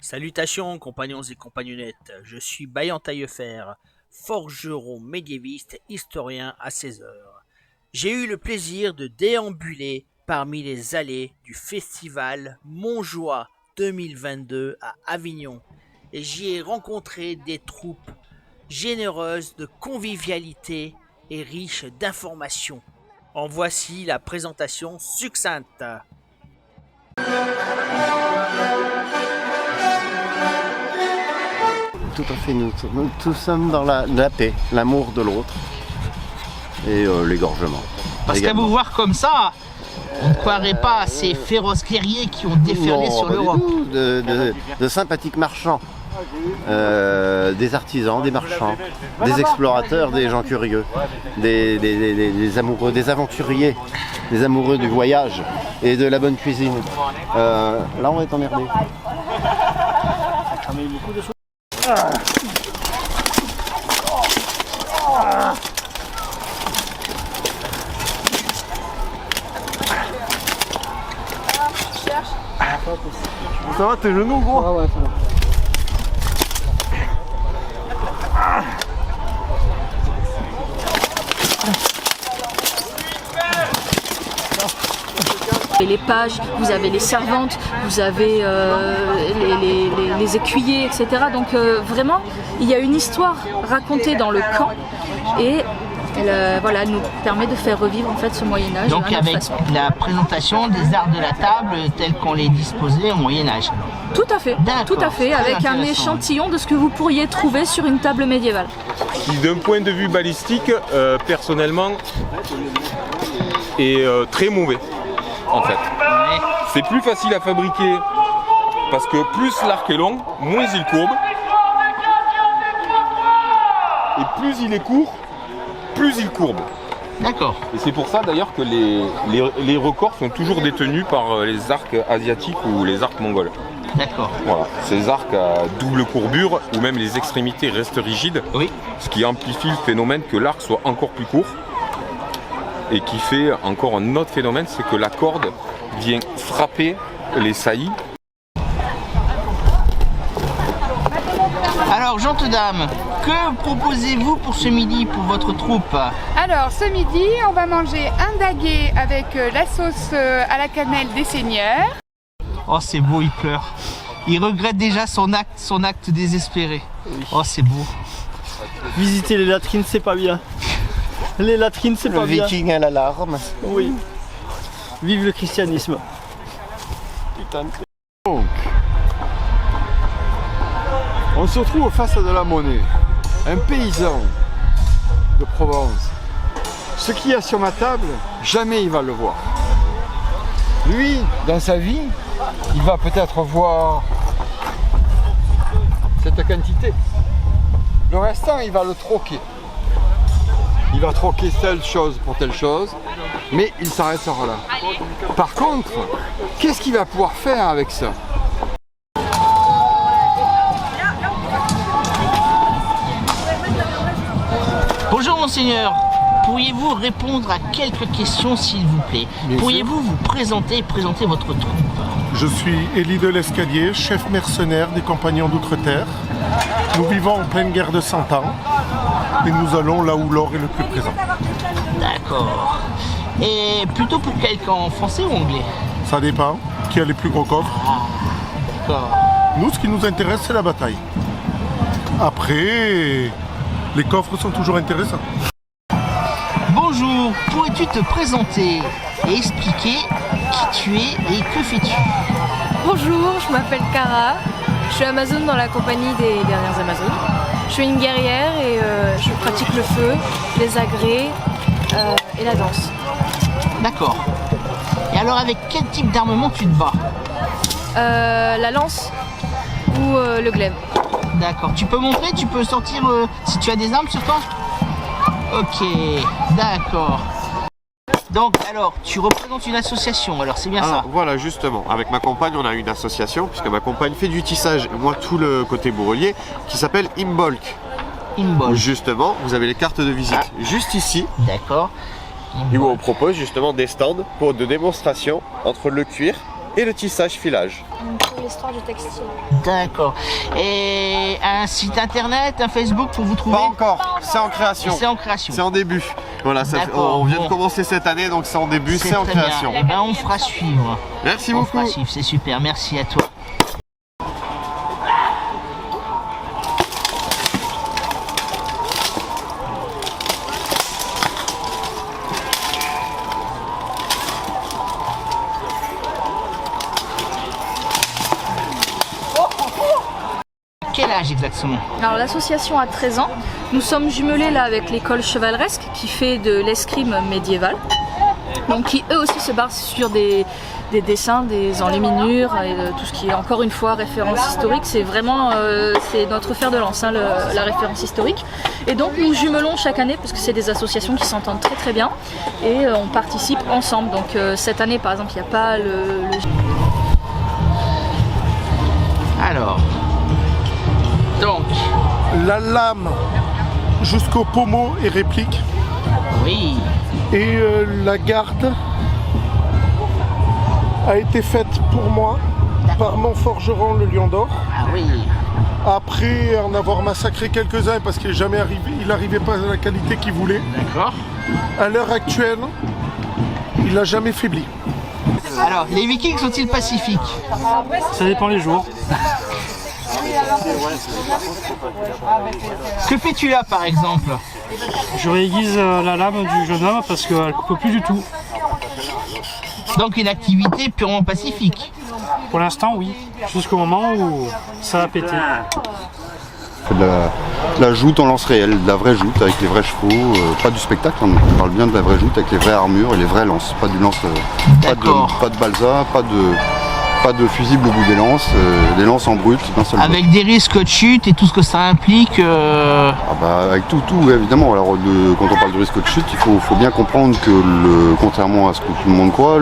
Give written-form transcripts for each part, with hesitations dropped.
Salutations compagnons et compagnonnettes, je suis Bayan Taillefer, forgeron médiéviste, historien à 16 heures. J'ai eu le plaisir de déambuler parmi les allées du festival Montjoie 2022 à Avignon et j'y ai rencontré des troupes généreuses de convivialité et riches d'informations. En voici la présentation succincte. Tout à fait, nous tous sommes dans la paix, l'amour de l'autre et l'égorgement. Parce qu'à vous voir comme ça, on ne croirait pas à ces féroces guerriers qui ont déferlé sur l'Europe. De sympathiques marchands, des artisans, des marchands, des explorateurs, des gens curieux, des amoureux, des aventuriers, des amoureux du voyage et de la bonne cuisine. Là on va être emmerdé. Ça va tes genoux gros? Ouais, ça va. Et les pages, vous avez les servantes, vous avez les écuyers, etc. Donc vraiment, il y a une histoire racontée dans le camp et elle nous permet de faire revivre en fait ce Moyen-Âge. Donc avec la présentation des arts de la table tels qu'on les disposait au Moyen-Âge. Tout à fait, avec un échantillon de ce que vous pourriez trouver sur une table médiévale. D'un point de vue balistique, personnellement, est très mauvais. En fait, c'est plus facile à fabriquer parce que plus l'arc est long, moins il courbe, et plus il est court, plus il courbe. D'accord. Et c'est pour ça d'ailleurs que les records sont toujours détenus par les arcs asiatiques ou les arcs mongols. D'accord. Voilà, ces arcs à double courbure où même les extrémités restent rigides, oui. Ce qui amplifie le phénomène que l'arc soit encore plus court. Et qui fait encore un autre phénomène, c'est que la corde vient frapper les saillies. Alors, gentes dames, que proposez-vous pour ce midi pour votre troupe? Alors, ce midi, on va manger un daguet avec la sauce à la cannelle des seigneurs. Oh, c'est beau, il pleure. Il regrette déjà son acte désespéré. Oui. Oh, c'est beau. Visiter les latrines, c'est pas bien. Les latrines, c'est pas bien. Le viking à l'alarme. Oui. Vive le christianisme. Putain. Donc, on se retrouve face à de la monnaie. Un paysan de Provence. Ce qu'il y a sur ma table, jamais il va le voir. Lui, dans sa vie, il va peut-être voir cette quantité. Le restant, il va le troquer. Il va troquer telle chose pour telle chose, mais il s'arrêtera là. Par contre, qu'est-ce qu'il va pouvoir faire avec ça? Bonjour monseigneur, pourriez-vous répondre à quelques questions s'il vous plaît? Pourriez-vous vous présenter et présenter votre troupe? Je suis Élie de l'Escalier, chef mercenaire des Compagnons d'Outre-Terre. Nous vivons en pleine guerre de 100 ans. Et nous allons là où l'or est le plus présent. D'accord. Et plutôt pour quel camp, français ou anglais? Ça dépend. Qui a les plus gros coffres? D'accord. Nous, ce qui nous intéresse, c'est la bataille. Après, les coffres sont toujours intéressants. Bonjour, pourrais-tu te présenter et expliquer qui tu es et que fais-tu? Bonjour, je m'appelle Cara. Je suis Amazone dans la compagnie des dernières Amazones. Je suis une guerrière et je pratique le feu, les agrès et la danse. D'accord. Et alors avec quel type d'armement tu te bats? La lance ou le glaive. D'accord. Tu peux montrer? Tu peux sortir si tu as des armes sur toi? Ok, d'accord. Donc alors, tu représentes une association, alors c'est bien ça? Voilà, justement. Avec ma compagne, on a une association, puisque ma compagne fait du tissage, et moi tout le côté bourrelier, qui s'appelle Imbolc. Imbolc. Justement, vous avez les cartes de visite juste ici. D'accord. Et où on propose justement des stands de démonstration entre le cuir et le tissage filage. Pour l'histoire du textile. D'accord. Et un site internet, un Facebook pour vous trouver? Pas encore, c'est en création. C'est en création. C'est en début. Voilà, D'accord, on vient bon. de commencer cette année, donc c'est en début, c'est en très bien. création. Eh ben, on fera suivre. Merci On beaucoup. fera suivre, c'est super, merci à toi. Quel âge exactement? Alors l'association a 13 ans. Nous sommes jumelés là avec l'école chevaleresque qui fait de l'escrime médiévale. Donc qui eux aussi se basent sur des dessins, des enluminures et tout ce qui est encore une fois référence historique. C'est vraiment c'est notre fer de lance, hein, la référence historique. Et donc nous jumelons chaque année parce que c'est des associations qui s'entendent très très bien et on participe ensemble. Donc cette année par exemple il n'y a pas le... Alors, donc, La lame jusqu'au pommeau est réplique. oui, Et la garde a été faite pour moi par mon forgeron, le Lion d'Or. ah oui, Après en avoir massacré quelques-uns parce qu'il n'arrivait pas à la qualité qu'il voulait. d'accord. À l'heure actuelle, il n'a jamais faibli. Alors, les Vikings sont-ils pacifiques? Ça dépend les jours. Que fais-tu là par exemple? Je réaiguise la lame du jeune homme parce qu'elle ne coupe plus du tout. Donc une activité purement pacifique. Pour l'instant, oui. Jusqu'au moment où ça a pété. De la joute en lance réelle, de la vraie joute avec les vrais chevaux, pas du spectacle, on parle bien de la vraie joute avec les vraies armures et les vraies lances, pas du lance, pas de balsa, pas de fusible au bout des lances en brut d'un seul bloc. Avec des risques de chute et tout ce que ça implique. Ah bah, avec tout évidemment. Alors quand on parle de risque de chute, il faut bien comprendre que contrairement à ce que tout le monde croit,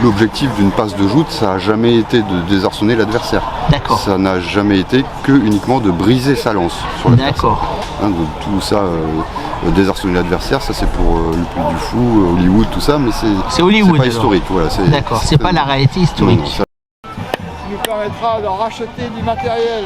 l'objectif d'une passe de joute, ça n'a jamais été de désarçonner l'adversaire. D'accord. Ça n'a jamais été que uniquement de briser sa lance sur l'adversaire. D'accord. Hein, donc, tout ça, désarçonner l'adversaire, ça c'est pour le Puy du Fou, Hollywood, tout ça, mais c'est Hollywood, pas alors. historique. Voilà, D'accord, c'est pas la réalité historique. Non, ça- Qui nous permettra de racheter du matériel.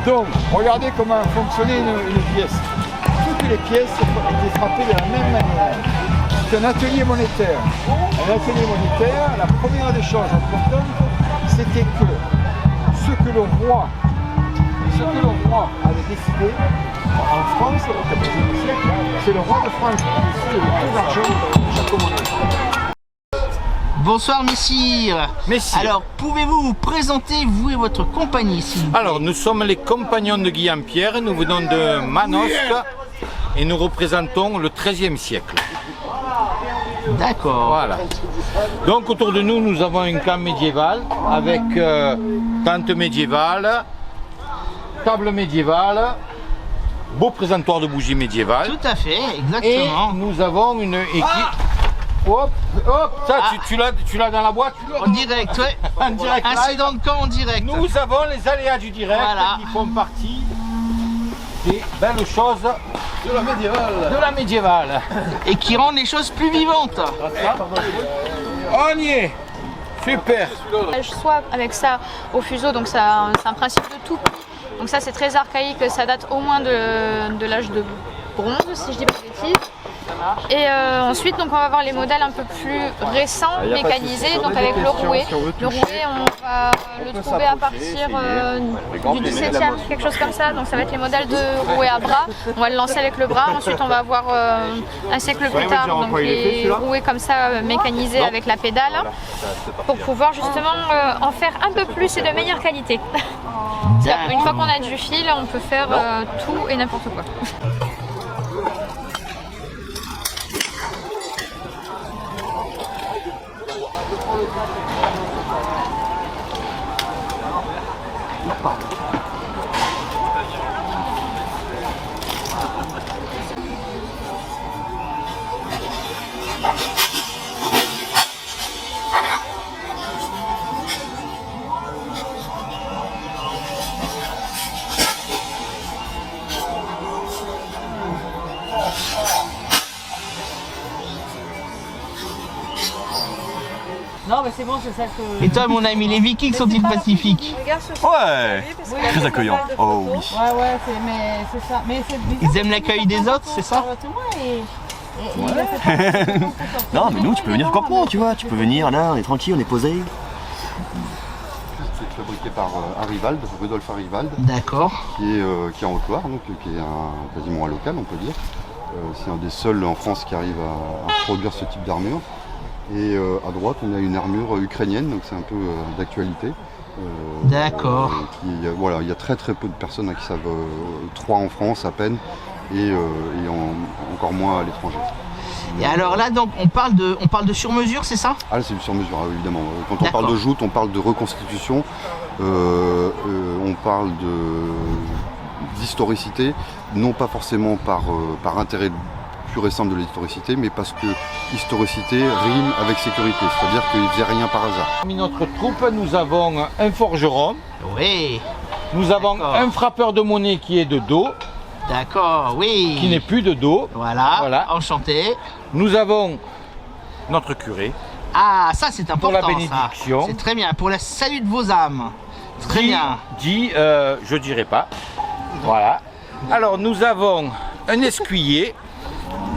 Donc, regardez comment fonctionnait une pièce. Toutes les pièces étaient frappées de la même manière. C'est un atelier monétaire. Un atelier monétaire, la première des choses importantes, c'était que ce que le roi avait décidé en France, au XIVe siècle, c'est le roi de France qui décide le prix d'argent de chaque monnaie. Bonsoir messire. Messire. Alors, pouvez-vous vous présenter, vous et votre compagnie s'il vous plaît? Alors, nous sommes les compagnons de Guillaume-Pierre, nous venons de Manosque et nous représentons le XIIIe siècle. D'accord. Voilà. Donc, autour de nous, nous avons un camp médiéval avec tente médiévale, table médiévale, beau présentoir de bougies médiévales. Tout à fait, Et exactement. nous avons une équipe. Hop, ça, tu l'as dans la boîte? En direct, ouais. En direct live. Incident de camp en direct. Nous avons les aléas du direct Voilà. qui font partie des belles choses de la médiévale. Et qui rendent les choses plus vivantes. On y est. Super. Soit avec ça au fuseau, donc c'est un principe de tout. Donc ça c'est très archaïque, ça date au moins de l'âge de bronze si je dis pas de bêtises. Et ensuite donc on va voir les modèles un peu plus récents, mécanisés, donc avec le rouet. Le rouet on va le trouver à partir du 17e, quelque chose comme ça. Donc ça va être les modèles de rouet à bras. On va le lancer avec le bras. Ensuite on va avoir un siècle plus tard donc les rouets comme ça mécanisés avec la pédale pour pouvoir justement en faire un peu plus et de meilleure qualité. Une fois qu'on a du fil, on peut faire tout et n'importe quoi. Non, Non, mais c'est bon, c'est ça que... Et toi, mon ami, les Vikings sont-ils pacifiques? Ouais, très accueillant. Oh oui. Ouais, c'est ça. Mais ils aiment l'accueil des autres, c'est ça? Non, mais nous, tu peux venir comme moi, tu vois. Tu peux venir là, on est tranquille, on est posé. C'est fabriqué par Arivald, Rudolf Arivald. D'accord. Qui est en Haute-Loire, donc qui est quasiment un local, on peut dire. C'est un des seuls en France qui arrive à produire ce type d'armure. Et à droite, on a une armure ukrainienne, donc c'est un peu d'actualité. D'accord. Voilà, il y a très peu de personnes qui savent, 3 en France à peine, et encore moins à l'étranger. Et alors là, donc, on parle de sur-mesure, c'est ça? Ah, c'est du sur-mesure, évidemment. Quand on parle de joute, on parle de reconstitution, on parle d'historicité, non pas forcément par intérêt plus récent de l'historicité, mais parce que historicité rime avec sécurité, c'est-à-dire qu'il ne faisait rien par hasard. Parmi notre troupe, nous avons un forgeron. Oui. Nous avons un frappeur de monnaie qui est de dos. D'accord, oui. Qui n'est plus de dos. Voilà. Enchanté. Nous avons notre curé. Ah, ça c'est important. Pour la bénédiction. C'est très bien. Pour la salut de vos âmes. Très bien. Je dirais pas. Voilà. Alors nous avons un escuyer.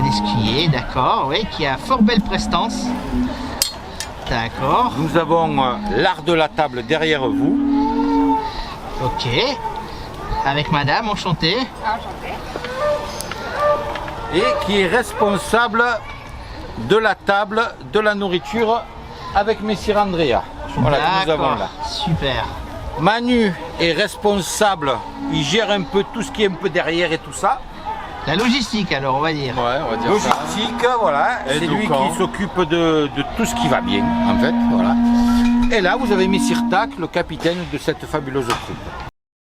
Un escuyer, d'accord, oui, qui a fort belle prestance. D'accord. Nous avons l'art de la table derrière vous. Ok. Avec madame, enchantée. Enchantée. Et qui est responsable de la table, de la nourriture avec Messire Andrea. Voilà, que nous avons là. Super. Manu est responsable, il gère un peu tout ce qui est un peu derrière et tout ça. La logistique alors, on va dire. Ouais, on va dire logistique, ça. Voilà. C'est lui qui s'occupe de tout ce qui va bien, en fait. Voilà. Et là, vous avez Messire Tac, le capitaine de cette fabuleuse troupe.